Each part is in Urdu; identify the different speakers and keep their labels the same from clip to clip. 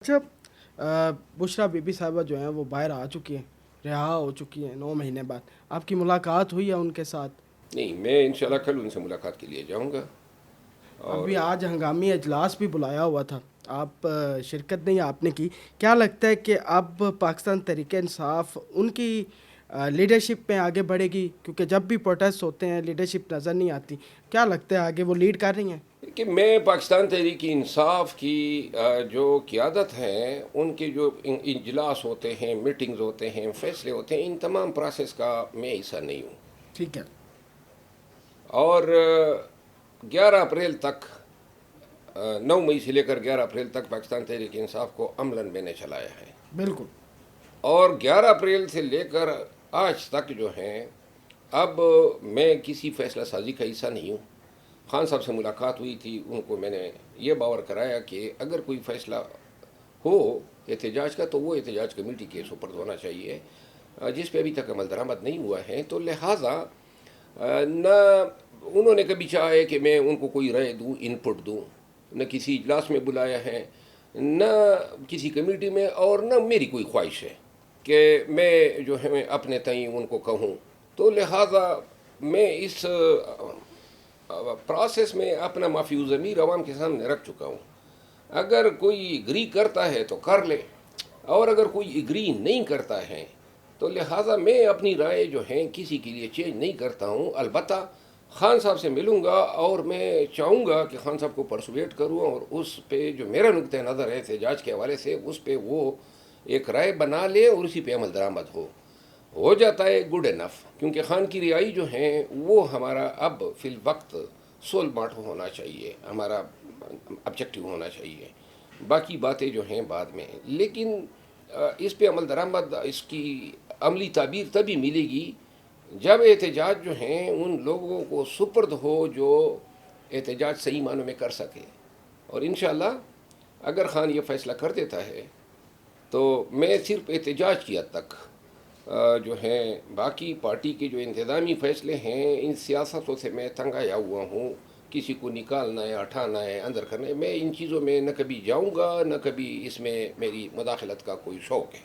Speaker 1: اچھا بشریٰ بی بی صاحبہ جو ہیں وہ باہر آ چکی ہیں، رہا ہو چکی ہیں 9 مہینے بعد. آپ کی ملاقات ہوئی ہے ان کے ساتھ؟
Speaker 2: نہیں، میں انشاءاللہ کل ان سے ملاقات کے لیے جاؤں گا. اور
Speaker 1: ابھی آج ہنگامی اجلاس بھی بلایا ہوا تھا، آپ شرکت نہیں آپ نے کی. کیا لگتا ہے کہ اب پاکستان تحریک انصاف ان کی لیڈرشپ میں آگے بڑھے گی؟ کیونکہ جب بھی پروٹیسٹ ہوتے ہیں لیڈرشپ نظر نہیں آتی. کیا لگتا ہے آگے وہ لیڈ کر رہی ہیں؟
Speaker 2: کہ میں پاکستان تحریک انصاف کی جو قیادت ہے، ان کے جو اجلاس ہوتے ہیں، میٹنگز ہوتے ہیں، فیصلے ہوتے ہیں، ان تمام پروسیس کا میں حصہ نہیں ہوں.
Speaker 1: ٹھیک ہے.
Speaker 2: اور 11 اپریل تک 9 مئی سے لے کر 11 اپریل تک پاکستان تحریک انصاف کو عملاً میں نے چلایا ہے.
Speaker 1: بالکل.
Speaker 2: اور 11 اپریل سے لے کر آج تک جو ہیں، اب میں کسی فیصلہ سازی کا حصہ نہیں ہوں. خان صاحب سے ملاقات ہوئی تھی، ان کو میں نے یہ باور کرایا کہ اگر کوئی فیصلہ ہو احتجاج کا تو وہ احتجاج کمیٹی کے سپرد ہونا چاہیے، جس پہ ابھی تک عمل درآمد نہیں ہوا ہے. تو لہٰذا نہ انہوں نے کبھی چاہا ہے کہ میں ان کو کوئی رائے دوں، انپٹ دوں، نہ کسی اجلاس میں بلایا ہے، نہ کسی کمیٹی میں، اور نہ میری کوئی خواہش ہے کہ میں جو ہے اپنے تئیں ان کو کہوں. تو لہٰذا میں اس پروسیس میں اپنا مافی ضمیر عوام کے سامنے رکھ چکا ہوں. اگر کوئی اگری کرتا ہے تو کر لے، اور اگر کوئی اگری نہیں کرتا ہے تو لہٰذا میں اپنی رائے جو ہیں کسی کے لیے چینج نہیں کرتا ہوں. البتہ خان صاحب سے ملوں گا اور میں چاہوں گا کہ خان صاحب کو پرسویٹ کروں، اور اس پہ جو میرا نقطۂ نظر ہے احتجاج کے حوالے سے، اس پہ وہ ایک رائے بنا لے اور اسی پہ عمل درآمد ہو جاتا ہے گڈ انف. کیونکہ خان کی رہائی جو ہیں وہ ہمارا اب فی الوقت سول ماٹو ہونا چاہیے، ہمارا آبجیکٹو ہونا چاہیے. باقی باتیں جو ہیں بعد میں. لیکن اس پہ عمل درآمد، اس کی عملی تعبیر تبھی ملے گی جب احتجاج جو ہیں ان لوگوں کو سپرد ہو جو احتجاج صحیح معنوں میں کر سکے. اور انشاءاللہ اگر خان یہ فیصلہ کر دیتا ہے تو میں صرف احتجاج کی حد تک جو ہیں باقی پارٹی کے جو انتظامی فیصلے ہیں ان سیاستوں سے میں تنگ آیا ہوا ہوں. کسی کو نکالنا ہے، ہٹانا ہے، اندر کرنا ہے، میں ان چیزوں میں نہ کبھی جاؤں گا، نہ کبھی اس میں میری مداخلت کا کوئی شوق ہے.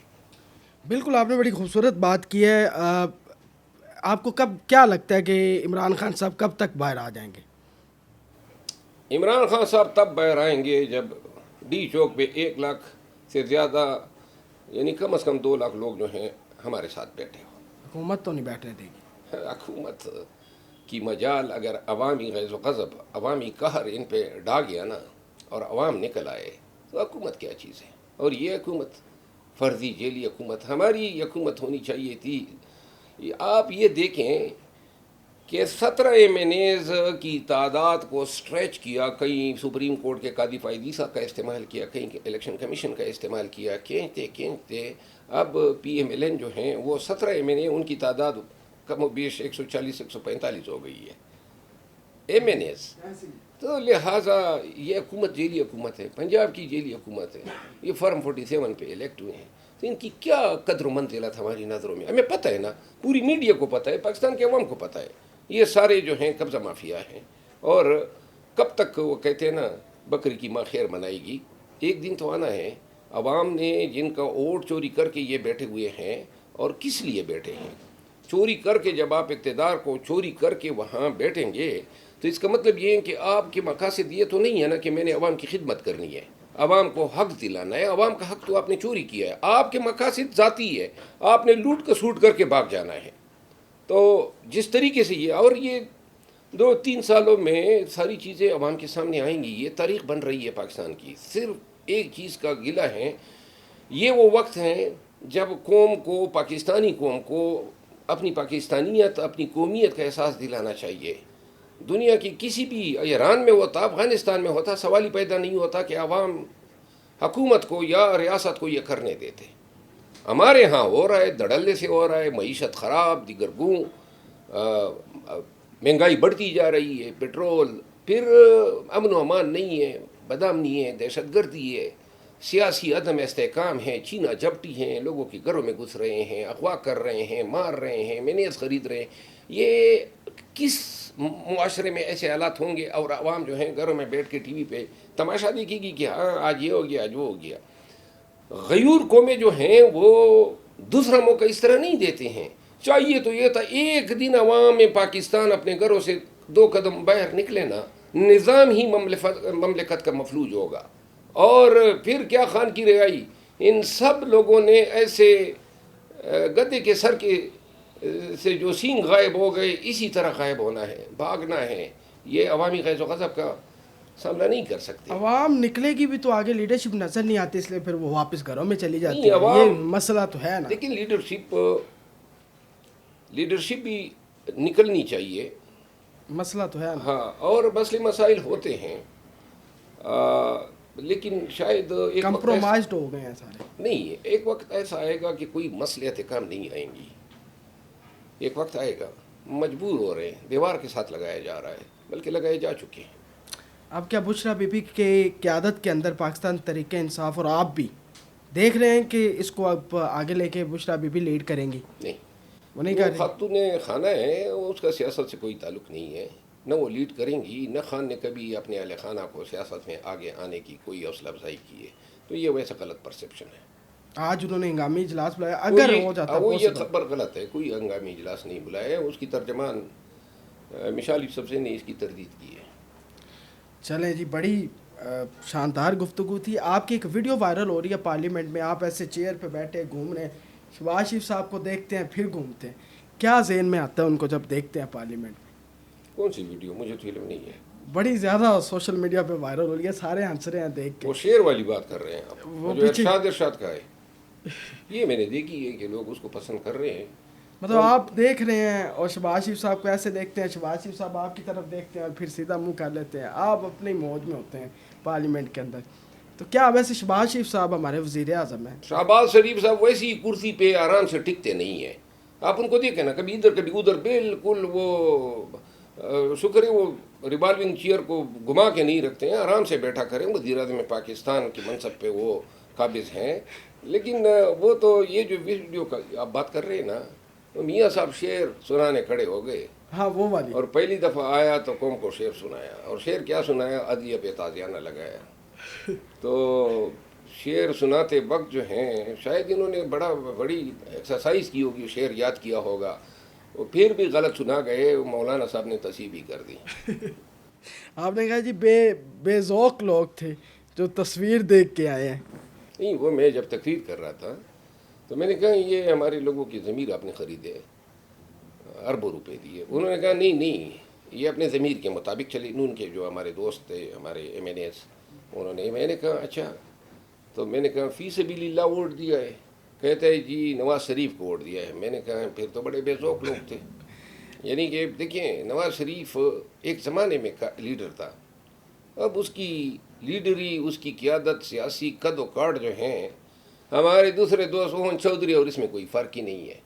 Speaker 1: بالکل، آپ نے بڑی خوبصورت بات کی ہے. آپ کو کب کیا لگتا ہے کہ عمران خان صاحب کب تک باہر آ جائیں گے؟
Speaker 2: عمران خان صاحب تب باہر آئیں گے جب ڈی چوک پہ 1 لاکھ سے زیادہ، یعنی کم از کم 2 لاکھ لوگ جو ہیں ہمارے ساتھ بیٹھے ہوں.
Speaker 1: حکومت تو نہیں بیٹھنے دے گی.
Speaker 2: حکومت کی مجال اگر عوامی غیظ و غضب، عوامی قہر ان پہ ڈا گیا نا اور عوام نکل آئے تو حکومت کیا چیز ہے. اور یہ حکومت فرضی جیلی حکومت، ہماری حکومت ہونی چاہیے تھی. آپ یہ دیکھیں کہ 17 MNAs کی تعداد کو سٹریچ کیا، کہیں سپریم کورٹ کے قاضی فائدیسہ کا استعمال کیا، کہیں الیکشن کمیشن کا استعمال کیا، کھینچتے اب PMLN جو ہیں وہ 17 MNA، ان کی تعداد کم و بیش 140 145 ہو گئی ہے MNAs. تو لہٰذا یہ حکومت جیلی حکومت ہے، پنجاب کی جیلی حکومت ہے. یہ فارم 47 پہ الیکٹ ہوئے ہیں، تو ان کی کیا قدر و منزلت ہماری نظروں میں؟ ہمیں پتہ ہے نا، پوری میڈیا کو پتہ ہے، پاکستان کے عوام کو پتہ ہے. یہ سارے جو ہیں قبضہ مافیا ہیں. اور کب تک وہ کہتے ہیں نا بکری کی ماں خیر منائے گی؟ ایک دن تو آنا ہے. عوام نے جن کا ووٹ چوری کر کے یہ بیٹھے ہوئے ہیں، اور کس لیے بیٹھے ہیں؟ چوری کر کے جب آپ اقتدار کو چوری کر کے وہاں بیٹھیں گے تو اس کا مطلب یہ ہے کہ آپ کے مقاصد یہ تو نہیں ہے نا کہ میں نے عوام کی خدمت کرنی ہے، عوام کو حق دلانا ہے. عوام کا حق تو آپ نے چوری کیا ہے. آپ کے مقاصد ذاتی ہے، آپ نے لوٹ کسوٹ کر کے بھاگ جانا ہے. تو جس طریقے سے یہ 2-3 سالوں میں ساری چیزیں عوام کے سامنے آئیں گی. یہ تاریخ بن رہی ہے پاکستان کی. صرف ایک چیز کا گلہ ہے، یہ وہ وقت ہیں جب قوم کو، پاکستانی قوم کو اپنی پاکستانیت، اپنی قومیت کا احساس دلانا چاہیے. دنیا کی کسی بھی، ایران میں ہوتا، افغانستان میں ہوتا، سوال ہی پیدا نہیں ہوتا کہ عوام حکومت کو یا ریاست کو یہ کرنے دیتے. ہمارے ہاں ہو رہا ہے، دھڑلے سے ہو رہا ہے، معیشت خراب، دیگر گوں، مہنگائی بڑھتی جا رہی ہے، پیٹرول، پھر امن و امان نہیں ہے، بدامنی ہے، دہشت گردی ہے، سیاسی عدم استحکام ہے، چینا جھپٹی ہیں، لوگوں کے گھروں میں گھس رہے ہیں، اغوا کر رہے ہیں، مار رہے ہیں، مینیز خرید رہے ہیں. یہ کس معاشرے میں ایسے حالات ہوں گے اور عوام جو ہیں گھروں میں بیٹھ کے ٹی وی پہ تماشا دیکھے گی کہ ہاں آج یہ ہو گیا، آج وہ ہو گیا. غیور قومیں جو ہیں وہ دوسرا موقع اس طرح نہیں دیتے ہیں. چاہیے تو یہ تھا ایک دن عوام پاکستان اپنے گھروں سے 2 قدم باہر نکلے نا, نظام ہی مملکت کا مفلوج ہوگا. اور پھر کیا خان کی رہائی, ان سب لوگوں نے ایسے گدے کے سر کے سے جو سینگ غائب ہو گئے اسی طرح غائب ہونا ہے, بھاگنا ہے. یہ عوامی غیظ و غضب کا سامنا نہیں کر سکتے.
Speaker 1: عوام نکلے گی بھی تو آگے لیڈرشپ نظر نہیں آتی, اس لیے پھر وہ واپس گھروں میں چلی جاتی
Speaker 2: نہیں,
Speaker 1: ہے.
Speaker 2: عوام
Speaker 1: یہ مسئلہ تو ہے نا.
Speaker 2: لیکن لیڈرشپ بھی نکلنی چاہیے.
Speaker 1: مسئلہ تو ہے نا.
Speaker 2: ہاں, اور مسئلے مسائل ہوتے ہیں, لیکن شاید ایک وقت
Speaker 1: کمپرومائزڈ ہو گئے ہیں سارے.
Speaker 2: نہیں, ایک وقت ایسا آئے گا کہ کوئی مسئلے کام نہیں آئیں گی. ایک وقت آئے گا مجبور ہو رہے ہیں, دیوار کے ساتھ لگایا جا رہا ہے, بلکہ لگائے جا چکے ہیں.
Speaker 1: اب کیا بشرا بی بی کے قیادت کے اندر پاکستان تحریک انصاف اور آپ بھی دیکھ رہے ہیں کہ اس کو اب آگے لے کے بشرا بی بی لیڈ کریں گی؟
Speaker 2: نہیں,
Speaker 1: وہ نہیں
Speaker 2: وہ
Speaker 1: کر رہی.
Speaker 2: خاتون خانہ ہے, اس کا سیاست سے کوئی تعلق نہیں ہے. نہ وہ لیڈ کریں گی, نہ خان نے کبھی اپنے اہل خانہ کو سیاست میں آگے آنے کی کوئی حوصلہ افزائی کی ہے. تو یہ ویسا غلط پرسیپشن ہے.
Speaker 1: آج انہوں نے ہنگامی اجلاس بلایا, اگر ہو جاتا
Speaker 2: وہ یہ
Speaker 1: possible.
Speaker 2: خبر غلط ہے, کوئی ہنگامی اجلاس نہیں بلایا ہے. اس کی ترجمان مشال یوسفزئی نے اس کی تردید کی ہے.
Speaker 1: چلیں جی, بڑی شاندار گفتگو تھی. آپ کی ایک ویڈیو وائرل ہو رہی ہے پارلیمنٹ میں, آپ ایسے چیئر پہ بیٹھے گھوم رہے ہیں, شہباز شریف صاحب کو دیکھتے ہیں پھر گھومتے ہیں. کیا ذہن میں آتا ہے ان کو جب دیکھتے ہیں پارلیمنٹ میں؟
Speaker 2: کون سی ویڈیو؟ مجھے تو علم نہیں ہے.
Speaker 1: بڑی زیادہ سوشل میڈیا پہ وائرل ہو رہی ہے, سارے ہنس رہے ہیں دیکھ کے.
Speaker 2: وہ شعر والی بات کر رہے ہیں آپ,
Speaker 1: وہ
Speaker 2: وہ جو
Speaker 1: پیچھے-
Speaker 2: ارشاد کا ہے, یہ میں نے دیکھی ہے کہ لوگ اس کو پسند کر رہے ہیں.
Speaker 1: مطلب آپ دیکھ رہے ہیں اور شہباز شریف صاحب کو ایسے دیکھتے ہیں, شہباز شریف صاحب آپ کی طرف دیکھتے ہیں اور پھر سیدھا منہ کر لیتے ہیں. آپ اپنے موج میں ہوتے ہیں پارلیمنٹ کے اندر. تو کیا ویسے شہباز شریف صاحب ہمارے وزیر اعظم ہیں؟
Speaker 2: شہباز شریف صاحب ویسی کرسی پہ آرام سے ٹکتے نہیں ہیں. آپ ان کو دیکھیں نا, کبھی ادھر کبھی ادھر, بالکل وہ شکر ہے وہ ریوالونگ چیئر کو گھما کے نہیں رکھتے ہیں, آرام سے بیٹھا کریں. وزیر اعظم پاکستان کے منصب پہ وہ قابض ہیں. لیکن وہ تو یہ جو ویڈیو کا آپ بات کر رہے ہیں نا, میاں صاحب شعر سنانے کھڑے ہو گئے,
Speaker 1: ہاں وہ والی.
Speaker 2: اور پہلی دفعہ آیا تو قوم کو شعر سنایا, اور شعر کیا سنایا, عدلیہ پہ تازیانہ لگایا. تو شعر سناتے وقت جو ہیں شاید انہوں نے بڑی ایکسرسائز کی ہوگی, شعر یاد کیا ہوگا, وہ پھر بھی غلط سنا گئے. مولانا صاحب نے تصحیح بھی کر دی.
Speaker 1: آپ نے کہا جی بے ذوق لوگ تھے جو تصویر دیکھ کے آئے ہیں.
Speaker 2: نہیں, وہ میں جب تقریر کر رہا تھا تو میں نے کہا یہ ہمارے لوگوں کی ضمیر آپ نے خریدے, اربوں روپے دیے. انہوں نے کہا نہیں, یہ اپنے ضمیر کے مطابق چلی. نون کے جو ہمارے دوست تھے, ہمارے ایم این ایس, انہوں نے, میں نے کہا اچھا, تو میں نے کہا فی سبیل اللہ ووٹ دیا ہے. کہتا ہے جی نواز شریف کو ووٹ دیا ہے. میں نے کہا پھر تو بڑے بے ذوق لوگ تھے. یعنی کہ دیکھیں, نواز شریف ایک زمانے میں لیڈر تھا, اب اس کی لیڈری, اس کی قیادت, سیاسی قد و کاٹ جو ہیں, ہمارے دوسرے دوست اوہن چودھری اور اس میں کوئی فرق ہی نہیں ہے.